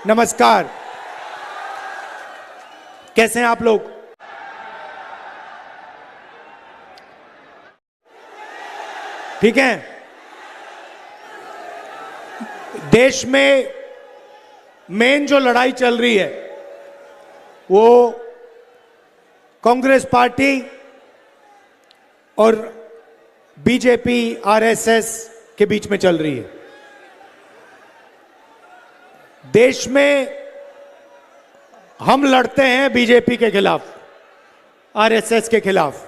नमस्कार। कैसे हैं आप लोग? ठीक है। देश में मेन जो लड़ाई चल रही है वो कांग्रेस पार्टी और बीजेपी आरएसएस के बीच में चल रही है। देश में हम लड़ते हैं बीजेपी के खिलाफ, आरएसएस के खिलाफ।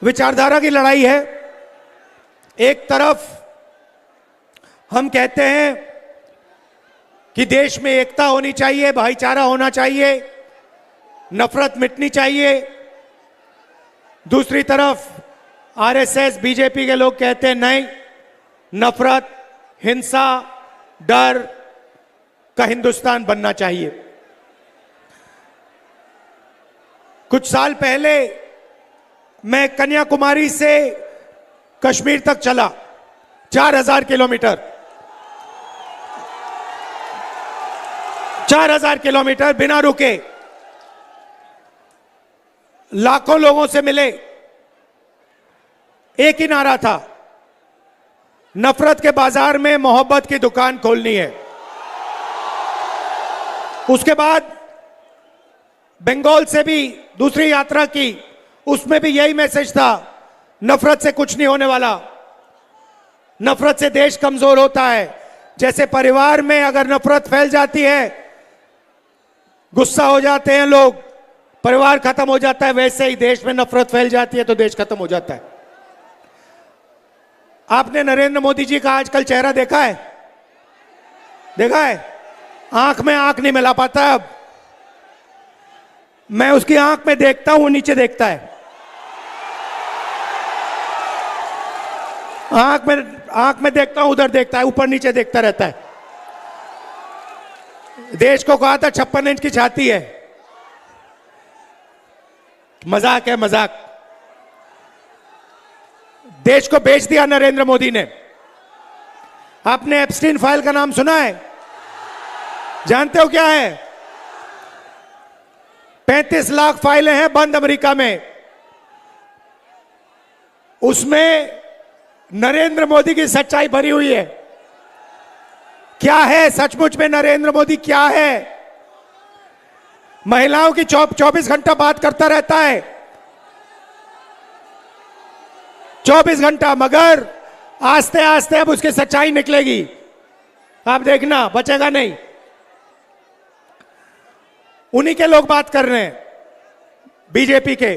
विचारधारा की लड़ाई है। एक तरफ हम कहते हैं कि देश में एकता होनी चाहिए, भाईचारा होना चाहिए, नफरत मिटनी चाहिए। दूसरी तरफ आरएसएस बीजेपी के लोग कहते हैं नहीं, नफरत, हिंसा, डर का हिंदुस्तान बनना चाहिए। कुछ साल पहले मैं कन्याकुमारी से कश्मीर तक चला, 4000 किलोमीटर, 4000 किलोमीटर बिना रुके। लाखों लोगों से मिले। एक ही नारा था, नफरत के बाजार में मोहब्बत की दुकान खोलनी है। उसके बाद बंगाल से भी दूसरी यात्रा की, उसमें भी यही मैसेज था, नफरत से कुछ नहीं होने वाला, नफरत से देश कमजोर होता है। जैसे परिवार में अगर नफरत फैल जाती है, गुस्सा हो जाते हैं लोग, परिवार खत्म हो जाता है, वैसे ही देश में नफरत फैल जाती है तो देश खत्म हो जाता है। आपने नरेंद्र मोदी जी का आजकल चेहरा देखा है? देखा है? आंख में आंख नहीं मिला पाता। अब मैं उसकी आंख में देखता हूं, नीचे देखता है। आंख में देखता हूं, उधर देखता है, ऊपर नीचे देखता रहता है। देश को कहा था 56 इंच की छाती है। मजाक है, मजाक। देश को बेच दिया नरेंद्र मोदी ने। आपने एप्स्टीन फाइल का नाम सुना है? जानते हो क्या है? 35 लाख फाइलें हैं बंद अमेरिका में। उसमें नरेंद्र मोदी की सच्चाई भरी हुई है। क्या है सचमुच में नरेंद्र मोदी? क्या है? महिलाओं की 24 घंटा बात करता रहता है, 24 घंटा, मगर आस्ते आस्ते अब उसकी सच्चाई निकलेगी। आप देखना, बचेगा नहीं। उन्हीं के लोग बात कर रहे हैं, बीजेपी के।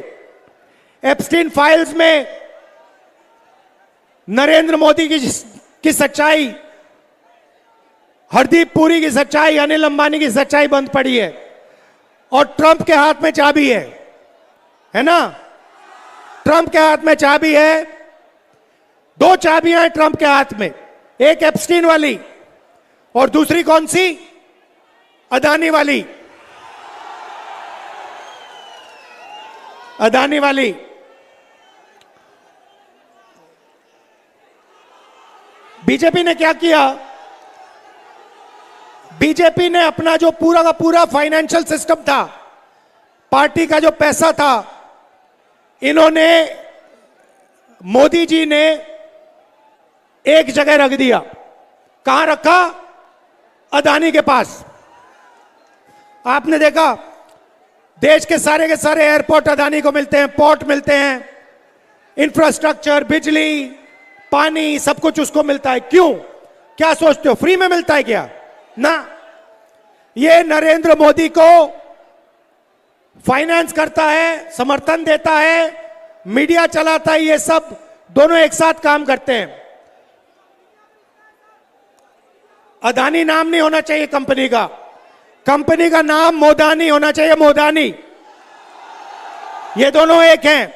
एप्स्टीन फाइल्स में नरेंद्र मोदी की सच्चाई, हरदीप पुरी की सच्चाई, अनिल अंबानी की सच्चाई बंद पड़ी है। और ट्रंप के हाथ में चाबी है ना? ट्रंप के हाथ में चाबी है। 2 चाबियां हैं ट्रंप के हाथ में, एक एप्स्टीन वाली और दूसरी कौन सी? अदानी वाली। अदानी वाली। बीजेपी ने क्या किया? बीजेपी ने अपना जो पूरा का पूरा फाइनेंशियल सिस्टम था, पार्टी का जो पैसा था, इन्होंने, मोदी जी ने एक जगह रख दिया। कहां रखा? अदानी के पास। आपने देखा, देश के सारे एयरपोर्ट अदानी को मिलते हैं, पोर्ट मिलते हैं, इंफ्रास्ट्रक्चर, बिजली, पानी, सब कुछ उसको मिलता है। क्यों? क्या सोचते हो, फ्री में मिलता है क्या? ना, ये नरेंद्र मोदी को फाइनेंस करता है, समर्थन देता है, मीडिया चलाता है, ये सब दोनों एक साथ काम करते हैं। अदानी नाम नहीं होना चाहिए कंपनी का, कंपनी का नाम मोदानी होना चाहिए, मोदानी। ये दोनों एक हैं।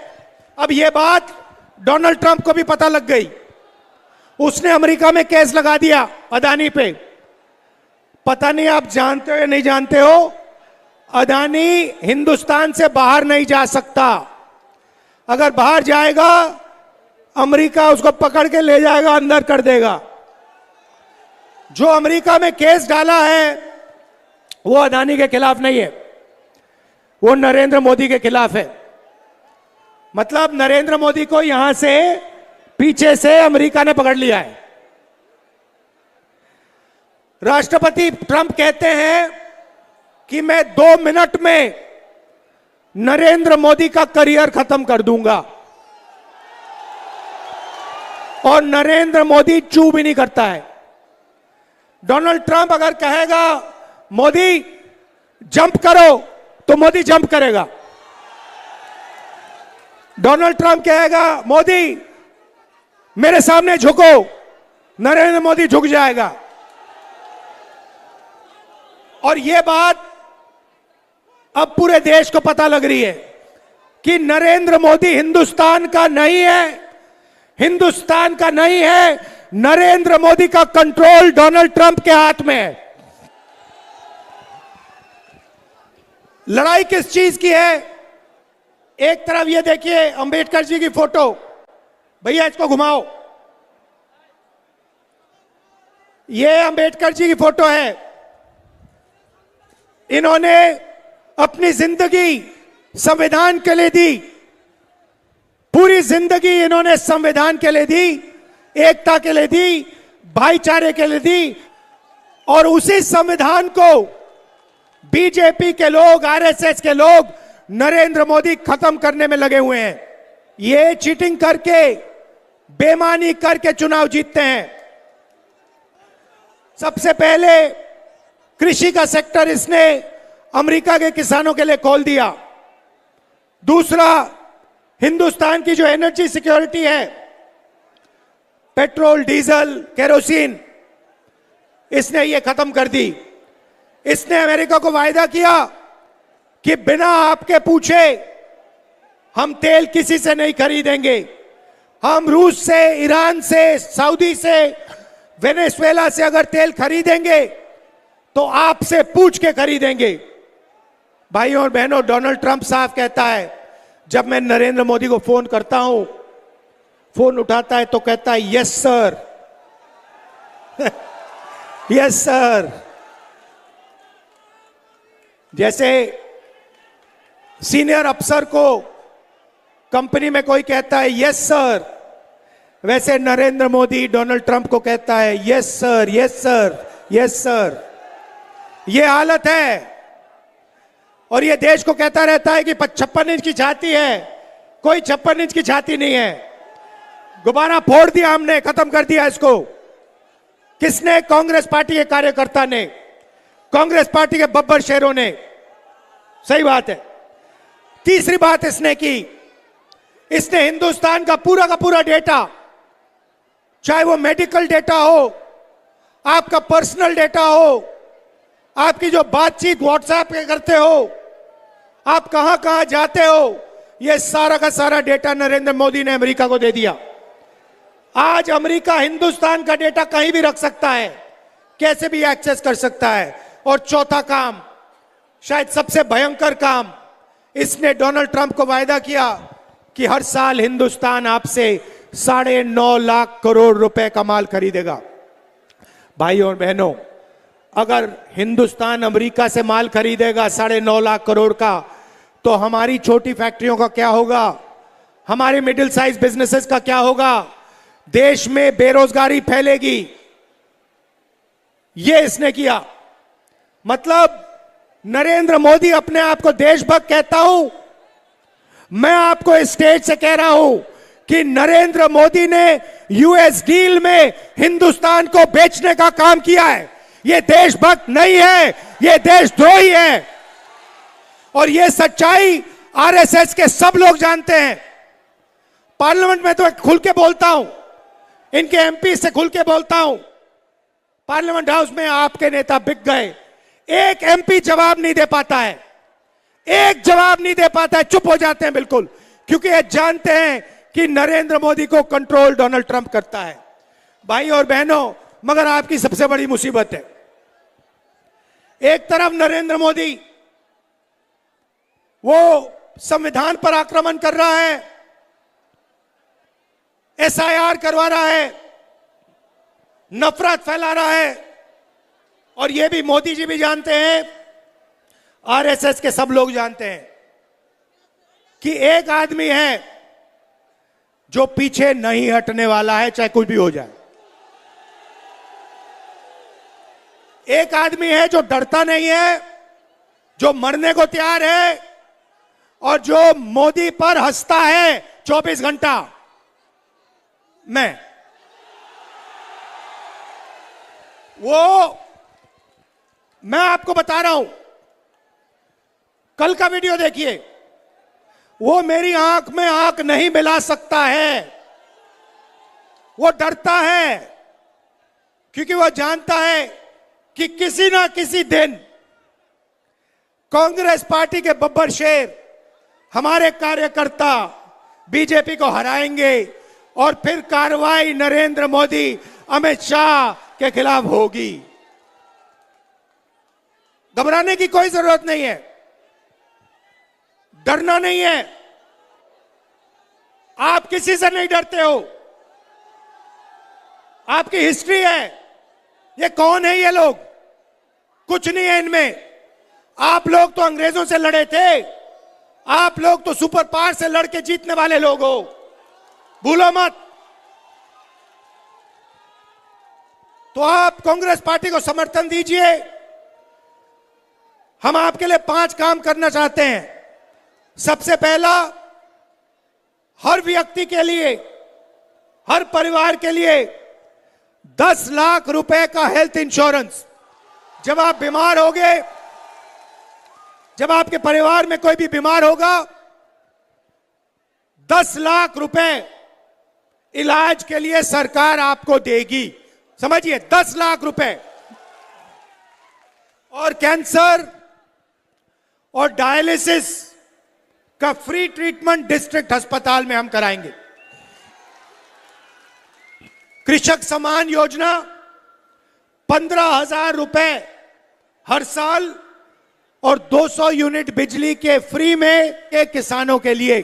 अब ये बात डोनाल्ड ट्रंप को भी पता लग गई। उसने अमेरिका में केस लगा दिया अदानी पे। पता नहीं आप जानते हो या नहीं जानते हो, अदानी हिंदुस्तान से बाहर नहीं जा सकता। अगर बाहर जाएगा, अमेरिका उसको पकड़ के ले जाएगा, अंदर कर देगा। जो अमेरिका में केस डाला है वो अदानी के खिलाफ नहीं है, वो नरेंद्र मोदी के खिलाफ है। मतलब नरेंद्र मोदी को यहां से पीछे से अमेरिका ने पकड़ लिया है। राष्ट्रपति ट्रंप कहते हैं कि मैं 2 मिनट में नरेंद्र मोदी का करियर खत्म कर दूंगा, और नरेंद्र मोदी चू भी नहीं करता है। डोनाल्ड ट्रंप अगर कहेगा मोदी जंप करो तो मोदी जंप करेगा। डोनाल्ड ट्रंप कहेगा मोदी मेरे सामने झुको, नरेंद्र मोदी झुक जाएगा। और यह बात अब पूरे देश को पता लग रही है कि नरेंद्र मोदी हिंदुस्तान का नहीं है, हिंदुस्तान का नहीं है, नरेंद्र मोदी का कंट्रोल डोनाल्ड ट्रंप के हाथ में है। लड़ाई किस चीज की है? एक तरफ ये देखिए अंबेडकर जी की फोटो, भैया इसको घुमाओ, ये अंबेडकर जी की फोटो है। इन्होंने अपनी जिंदगी संविधान के लिए दी, पूरी जिंदगी इन्होंने संविधान के लिए दी, एकता के लिए दी, भाईचारे के लिए दी, और उसी संविधान को बीजेपी के लोग, आरएसएस के लोग नरेंद्र मोदी खत्म करने में लगे हुए हैं। ये चीटिंग करके, बेईमानी करके चुनाव जीतते हैं। सबसे पहले कृषि का सेक्टर इसने अमेरिका के किसानों के लिए खोल दिया। दूसरा, हिंदुस्तान की जो एनर्जी सिक्योरिटी है, पेट्रोल, डीजल, केरोसिन, इसने ये खत्म कर दी। इसने अमेरिका को वायदा किया कि बिना आपके पूछे हम तेल किसी से नहीं खरीदेंगे। हम रूस से, ईरान से, सऊदी से, वेनेजुएला से अगर तेल खरीदेंगे तो आपसे पूछ के खरीदेंगे। भाइयों और बहनों, डोनाल्ड ट्रंप साहब कहता है, जब मैं नरेंद्र मोदी को फोन करता हूं, फोन उठाता है तो कहता है यस सर, यस सर। जैसे सीनियर अफसर को कंपनी में कोई कहता है यस सर, वैसे नरेंद्र मोदी डोनाल्ड ट्रंप को कहता है yes sir, yes sir, yes sir. यह हालत है। और यह देश को कहता रहता है कि 56 इंच की छाती है, कोई 56 इंच की छाती नहीं है। गुब्बारा फोड़ दिया हमने, खत्म कर दिया इसको। किसने? कांग्रेस पार्टी के कार्यकर्ता ने, कांग्रेस पार्टी के बब्बर शेरों ने। सही बात है। तीसरी बात इसने की, इसने हिंदुस्तान का पूरा डेटा, चाहे वो मेडिकल डेटा हो, आपका पर्सनल डेटा हो, आपकी जो बातचीत व्हाट्सएप पे करते हो, आप कहां कहां जाते हो, यह सारा का सारा डेटा नरेंद्र मोदी ने अमेरिका को दे दिया। आज अमेरिका हिंदुस्तान का डेटा कहीं भी रख सकता है, कैसे भी एक्सेस कर सकता है। और चौथा काम, शायद सबसे भयंकर काम, इसने डोनाल्ड ट्रंप को वायदा किया कि हर साल हिंदुस्तान आपसे 9.5 लाख करोड़ रुपए का माल खरीदेगा। भाइयों और बहनों, अगर हिंदुस्तान अमेरिका से माल खरीदेगा 9.5 लाख करोड़ का, तो हमारी छोटी फैक्ट्रियों का क्या होगा, हमारे मिडिल साइज बिजनेसेस का क्या होगा, देश में बेरोजगारी फैलेगी। यह इसने किया। मतलब नरेंद्र मोदी अपने आप को देशभक्त कहता हूं, मैं आपको इस स्टेज से कह रहा हूं कि नरेंद्र मोदी ने यूएस डील में हिंदुस्तान को बेचने का काम किया है। यह देशभक्त नहीं है, यह देशद्रोही है। और यह सच्चाई आरएसएस के सब लोग जानते हैं। पार्लियामेंट में तो खुल के बोलता हूं, इनके एमपी से खुल के बोलता हूं। पार्लियामेंट हाउस में आपके नेता बिक गए, एक एमपी जवाब नहीं दे पाता है, एक जवाब नहीं दे पाता है, चुप हो जाते हैं बिल्कुल, क्योंकि ये जानते हैं कि नरेंद्र मोदी को कंट्रोल डोनाल्ड ट्रंप करता है। भाई और बहनों, मगर आपकी सबसे बड़ी मुसीबत है, एक तरफ नरेंद्र मोदी वो संविधान पर आक्रमण कर रहा है, एसआईआर करवा रहा है, नफरत फैला रहा है, और ये भी मोदी जी भी जानते हैं, आरएसएस के सब लोग जानते हैं कि एक आदमी है जो पीछे नहीं हटने वाला है, चाहे कुछ भी हो जाए। एक आदमी है जो डरता नहीं है, जो मरने को तैयार है और जो मोदी पर हंसता है 24 घंटा। मैं आपको बता रहा हूं, कल का वीडियो देखिए। वो मेरी आंख में आंख नहीं मिला सकता है, वो डरता है क्योंकि वो जानता है कि किसी ना किसी दिन कांग्रेस पार्टी के बब्बर शेर, हमारे कार्यकर्ता बीजेपी को हराएंगे और फिर कार्रवाई नरेंद्र मोदी, अमित शाह के खिलाफ होगी। घबराने की कोई जरूरत नहीं है, डरना नहीं है। आप किसी से नहीं डरते हो, आपकी हिस्ट्री है। ये कौन है ये लोग? कुछ नहीं है इनमें। आप लोग तो अंग्रेजों से लड़े थे, आप लोग तो सुपर पावर से लड़के जीतने वाले लोग हो, भूलो मत। तो आप कांग्रेस पार्टी को समर्थन दीजिए। हम आपके लिए 5 काम करना चाहते हैं। सबसे पहला, हर व्यक्ति के लिए, हर परिवार के लिए 10 लाख रुपए का हेल्थ इंश्योरेंस। जब आप बीमार होगे, जब आपके परिवार में कोई भी बीमार होगा, 10 लाख रुपए इलाज के लिए सरकार आपको देगी। समझिए, 10 लाख रुपए। और कैंसर और डायलिसिस का फ्री ट्रीटमेंट डिस्ट्रिक्ट अस्पताल में हम कराएंगे। कृषक सम्मान योजना, 15,000 रुपए हर साल और 200 यूनिट बिजली के फ्री में के किसानों के लिए।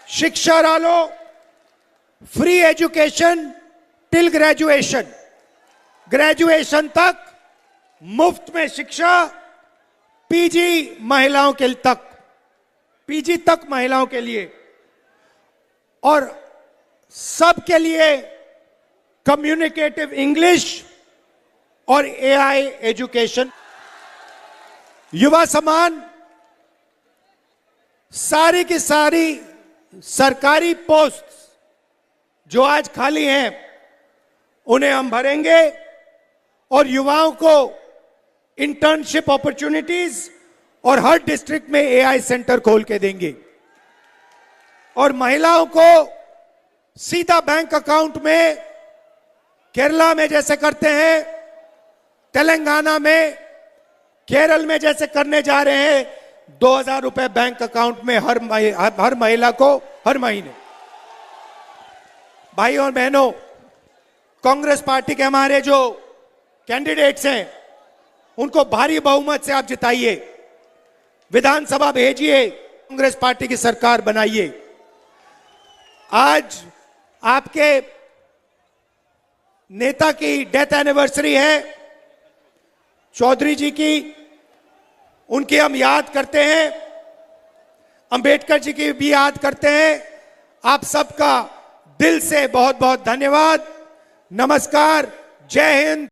शिक्षा डालो, free education till graduation, graduation तक मुफ्त में शिक्षा, पीजी महिलाओं के तक, पीजी तक महिलाओं के लिए, और सबके लिए कम्युनिकेटिव इंग्लिश और एआई एजुकेशन। युवा सम्मान, सारी की सारी सरकारी पोस्ट जो आज खाली हैं उन्हें हम भरेंगे और युवाओं को इंटर्नशिप अपॉर्चुनिटीज और हर डिस्ट्रिक्ट में एआई सेंटर खोल के देंगे। और महिलाओं को सीधा बैंक अकाउंट में, केरला में जैसे करते हैं, तेलंगाना में, केरल में जैसे करने जा रहे हैं, 2,000 रुपए बैंक अकाउंट में हर महिला को हर महीने। भाई और बहनों, कांग्रेस पार्टी के हमारे जो कैंडिडेट्स हैं उनको भारी बहुमत से आप जिताइए, विधानसभा भेजिए, कांग्रेस पार्टी की सरकार बनाइए। आज आपके नेता की डेथ एनिवर्सरी है, चौधरी जी की, उनकी हम याद करते हैं, अंबेडकर जी की भी याद करते हैं। आप सबका दिल से बहुत बहुत धन्यवाद। नमस्कार, जय हिंद।